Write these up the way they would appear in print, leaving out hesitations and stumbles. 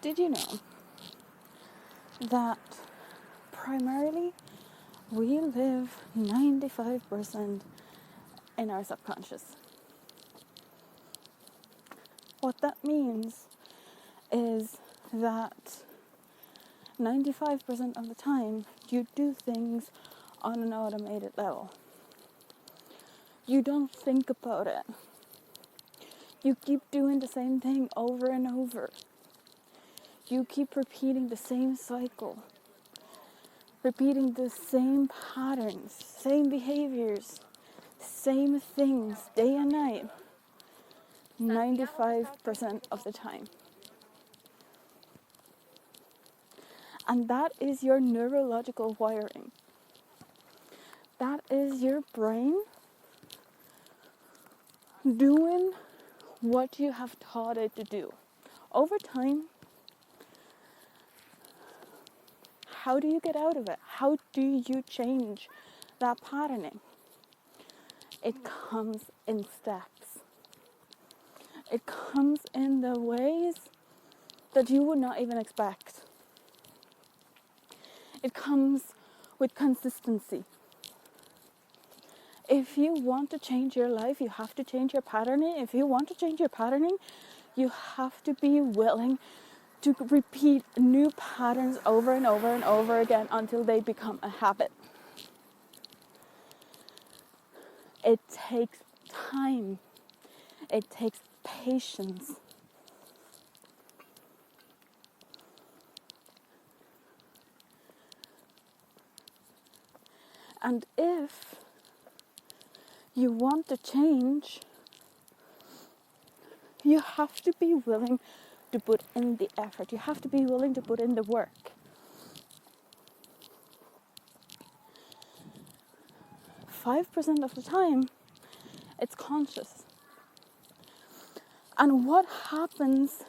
Did you know that primarily we live 95% in our subconscious? What that means is that 95% of the time you do things on an automated level. You don't think about it. You keep doing the same thing over and over. You keep repeating the same cycle, repeating the same patterns, same behaviors, same things day and night, 95% of the time. And that is your neurological wiring. That is your brain doing what you have taught it to do. Over time, how do you get out of it? How do you change that patterning? It comes in steps. It comes in the ways that you would not even expect. It comes with consistency. If you want to change your life, you have to change your patterning. If you want to change your patterning, you have to be willing to repeat new patterns over and over and over again until they become a habit. It takes time. It takes patience. And if you want to change, you have to be willing to put in the effort. You have to be willing to put in the work. 5% of the time, it's conscious. And what happens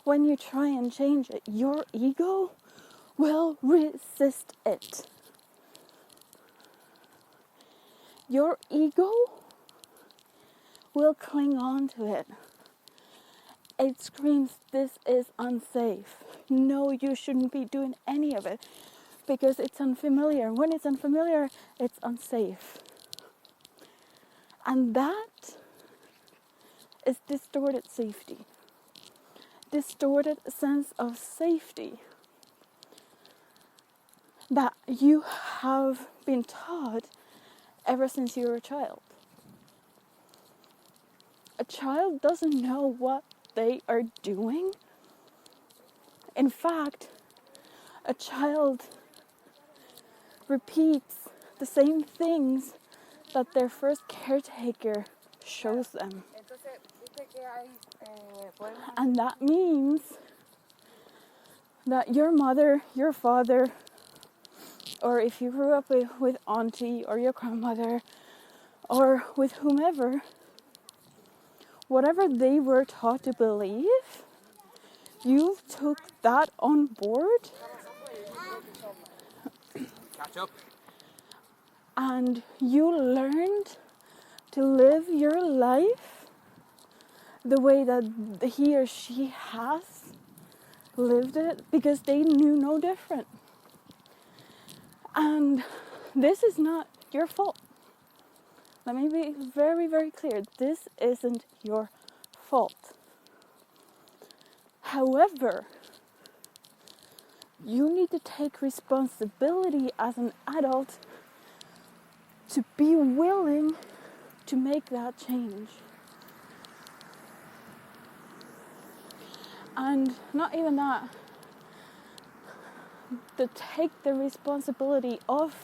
when you try and change it? Your ego will resist it. Your ego will cling on to it. It screams, this is unsafe. No, you shouldn't be doing any of it because it's unfamiliar. When it's unfamiliar, it's unsafe. And that is distorted safety. Distorted sense of safety that you have been taught ever since you were a child. A child doesn't know what they are doing. In fact, a child repeats the same things that their first caretaker shows them. And that means that your mother, your father, or if you grew up with auntie or your grandmother or with whomever, whatever they were taught to believe, you took that on board. Catch up. And you learned to live your life the way that he or she has lived it because they knew no different. And this is not your fault. Let me be very, very clear. This isn't your fault. However, you need to take responsibility as an adult to be willing to make that change. And not even that, to take the responsibility of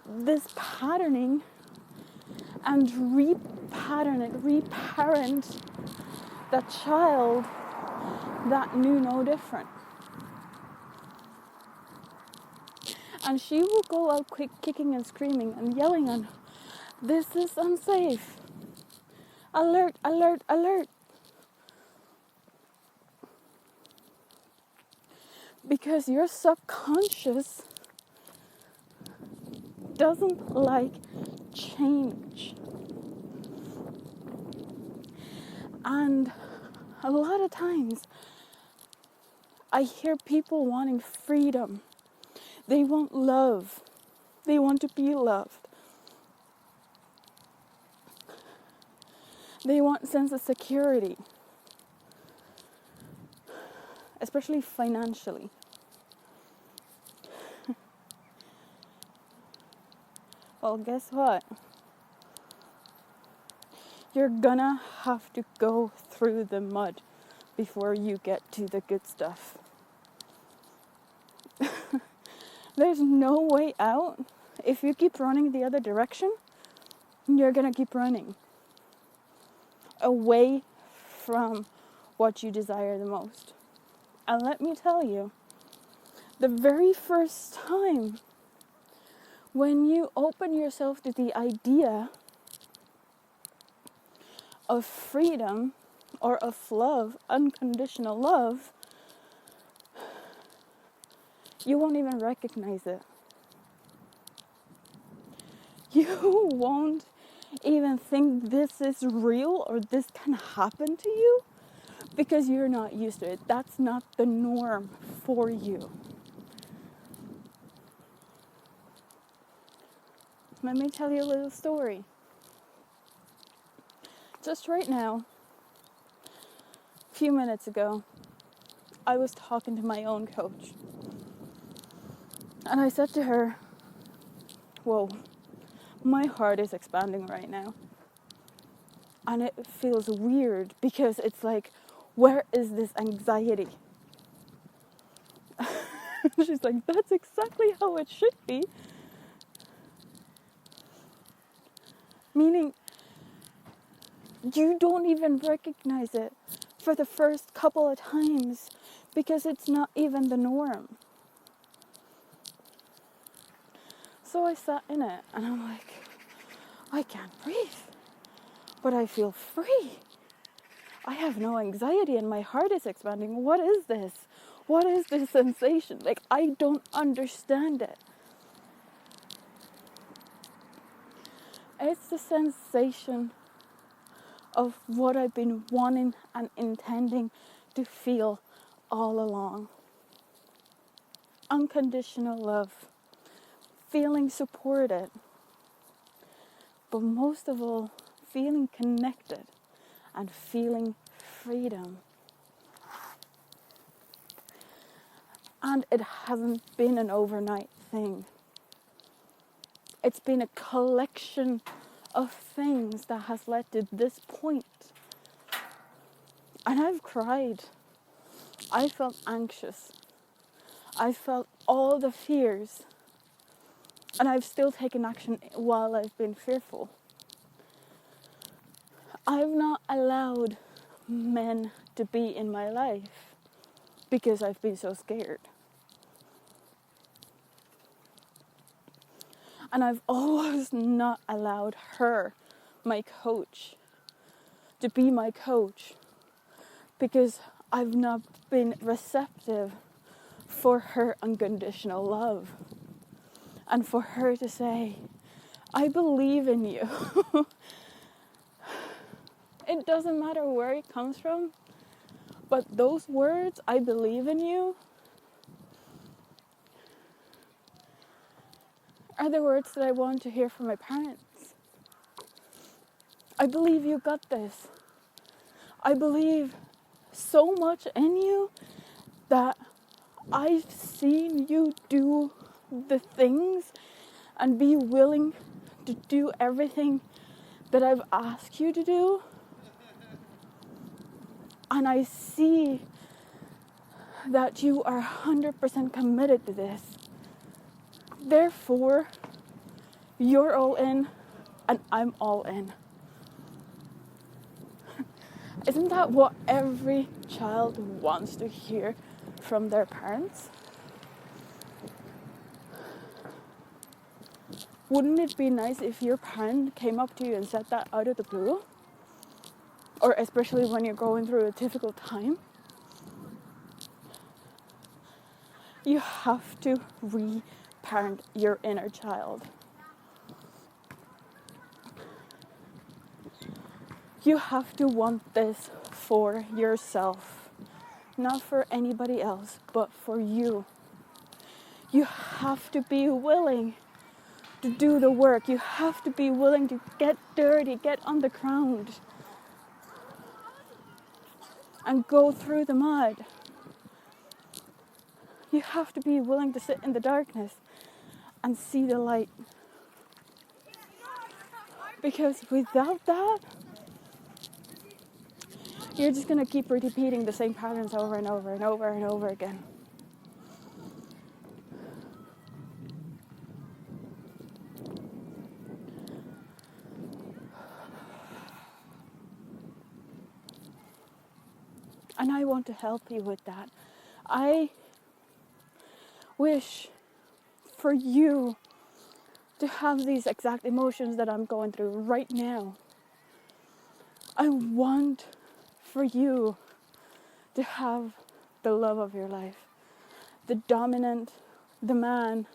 this patterning and repattern it, reparent that child that knew no different. And she will go out quick, kicking and screaming and yelling on, this is unsafe. Alert, alert, alert. Because your subconscious doesn't like change. And a lot of times I hear people wanting freedom. They want love. They want to be loved. They want a sense of security, especially financially. Well, guess what? You're gonna have to go through the mud before you get to the good stuff. There's no way out. If you keep running the other direction, you're gonna keep running away from what you desire the most. And let me tell you, the very first time when you open yourself to the idea of freedom or of love, unconditional love, you won't even recognize it. You won't even think this is real or this can happen to you because you're not used to it. That's not the norm for you. Let me tell you a little story. Just right now, a few minutes ago, I was talking to my own coach. And I said to her, whoa, my heart is expanding right now. And it feels weird because it's like, where is this anxiety? She's like, that's exactly how it should be. Meaning, you don't even recognize it for the first couple of times because it's not even the norm. So I sat in it and I'm like, I can't breathe, but I feel free. I have no anxiety and my heart is expanding. What is this? What is this sensation? Like, I don't understand it. It's the sensation of what I've been wanting and intending to feel all along. Unconditional love. Feeling supported. But most of all, feeling connected and feeling freedom. And it hasn't been an overnight thing. It's been a collection of things that has led to this point. And I've cried. I felt anxious. I felt all the fears. And I've still taken action while I've been fearful. I've not allowed men to be in my life because I've been so scared. And I've always not allowed her, my coach, to be my coach because I've not been receptive for her unconditional love. And for her to say, I believe in you. It doesn't matter where it comes from, but those words, I believe in you, are the words that I want to hear from my parents. I believe you got this. I believe so much in you that I've seen you do the things and be willing to do everything that I've asked you to do. And I see that you are 100% committed to this. Therefore, you're all in and I'm all in. Isn't that what every child wants to hear from their parents? Wouldn't it be nice if your parent came up to you and said that out of the blue? Or especially when you're going through a difficult time? You have to reparent your inner child. You have to want this for yourself. not for anybody else, but for you. You have to be willing to do the work. You have to be willing to get dirty, get on the ground, and go through the mud. You have to be willing to sit in the darkness and see the light. Because without that, you're just going to keep repeating the same patterns over and over and over and over again. And I want to help you with that. I wish for you to have these exact emotions that I'm going through right now. I want for you to have the love of your life, the dominant, the man,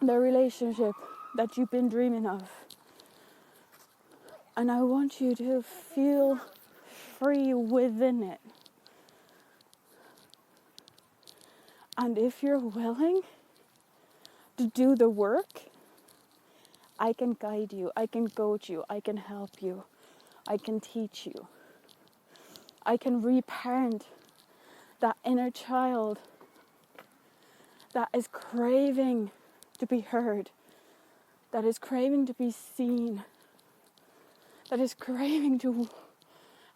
the relationship that you've been dreaming of. And I want you to feel free within it. And if you're willing to do the work, I can guide you, I can coach you, I can help you, I can teach you. I can reparent that inner child that is craving to be heard, that is craving to be seen, that is craving to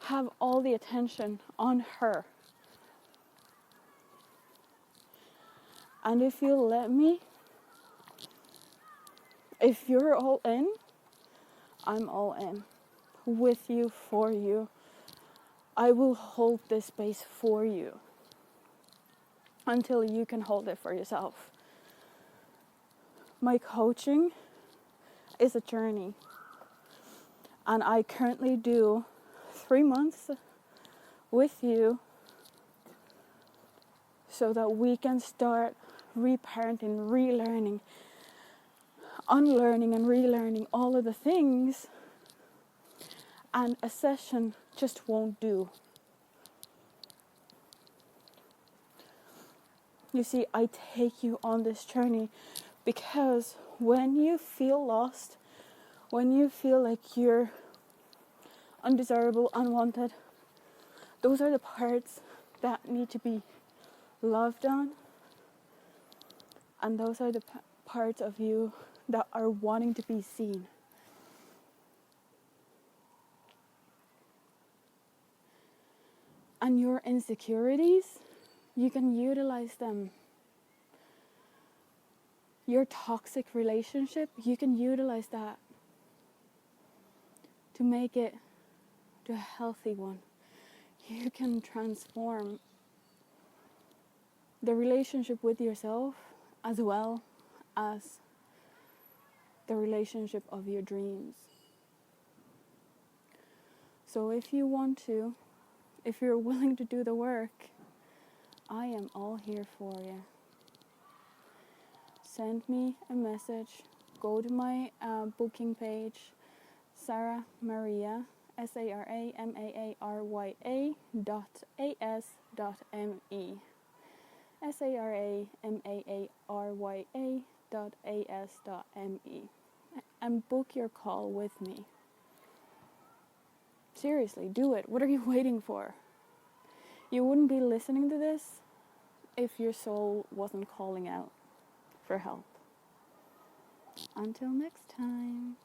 have all the attention on her. And if you let me, if you're all in, I'm all in. With you, for you. I will hold this space for you until you can hold it for yourself. My coaching is a journey. And I currently do 3 months with you so that we can start reparenting, relearning, unlearning and relearning all of the things. And a session just won't do. You see, I take you on this journey because when you feel lost, when you feel like you're undesirable, unwanted, those are the parts that need to be loved on. And those are the parts of you that are wanting to be seen. And your insecurities, you can utilize them. Your toxic relationship, you can utilize that to make it to a healthy one. You can transform the relationship with yourself as well as the relationship of your dreams. So if you want to, if you're willing to do the work, I am all here for you. Send me a message. Go to my booking page, Sara Maaria, SARAMAARYA.as.me. SARAMAARYA.as.me. And book your call with me. Seriously, do it. What are you waiting for? You wouldn't be listening to this if your soul wasn't calling out for help. Until next time.